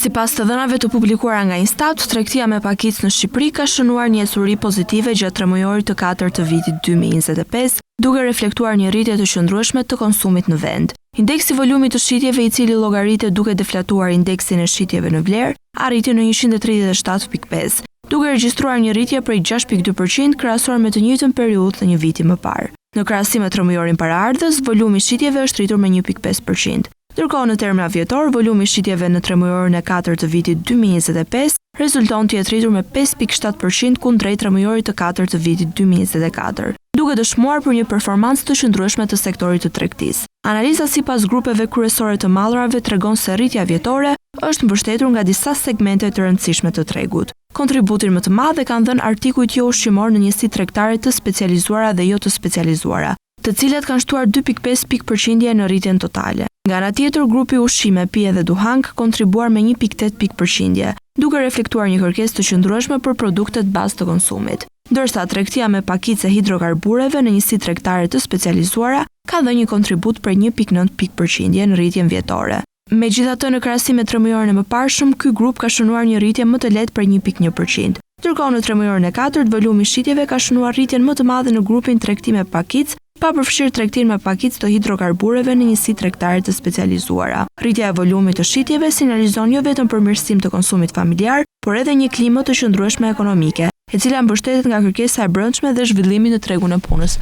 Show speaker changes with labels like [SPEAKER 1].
[SPEAKER 1] Sipas të dhënave të publikuara nga Instat, tregtia me pakicë në Shqipëri ka shënuar një ecuri pozitive gjatë tremujorit të 4 të vitit 2025, duke reflektuar një rritje të qëndrueshme të konsumit në vend. Indeksi volumit të shitjeve, i cili llogaritet duke deflatuar indeksin e shitjeve në vlerë, arriti në 137.5, duke regjistruar një rritje prej 6.2% krahasuar me të njëjtën periudhë të një viti më parë. Në krahasim me tremujorin paraardhës, volumi i shitjeve është rritur me 1.5%. Ndërkohë në terma vjetor, volumi i shitjeve në tremujorin e 4 të vitit 2025 rezulton të jetë rritur me 5.7% kundrejt tremujorit të 4 të vitit 2024, duke dëshmuar për një performancë të qëndrueshme të sektorit të tregtisë. Analiza sipas grupeve kryesore të mallrave tregon se rritja vjetore është mbështetur nga disa segmente të rëndësishme të tregut. Kontributin më të madh e kanë dhënë artikujt jo ushqimor në njësi tregtare të specializuara dhe jo të specializuara, të cilat kanë shtuar 2.5 pikë në rritjen totale. Nga ana tjetër, grupi ushqime, pije dhe duhan ka kontribuar me 1.8 pikë, duke reflektuar një kërkesë të qëndrueshme për produktet bazë të konsumit. Ndërsa tregtia me pakicë e hidrokarbureve në njësi tregtare të specializuara ka dhënë një kontribut për 1.9 pikë në rritjen vjetore. Megjithatë, në krahasim me tremujorin e mëparshëm, ky grup ka shënuar një rritje më të lehtë për 1.1%. Ndërkohë në tremujorin e 4, volumi i shitjeve ka shënuar rritjen më të madhe në grupin tregti me pakicë, pa përfshirë tregtinë me pakicë të hidrokarbureve në njësi tregtare të specializuara. Rritja e volumit të shitjeve sinjalizon jo vetëm përmirësim të konsumit familjar, por edhe një klimë të qëndrueshme ekonomike, e cila mbështetet nga kërkesa e brendshme dhe zhvillimi në tregun e punës.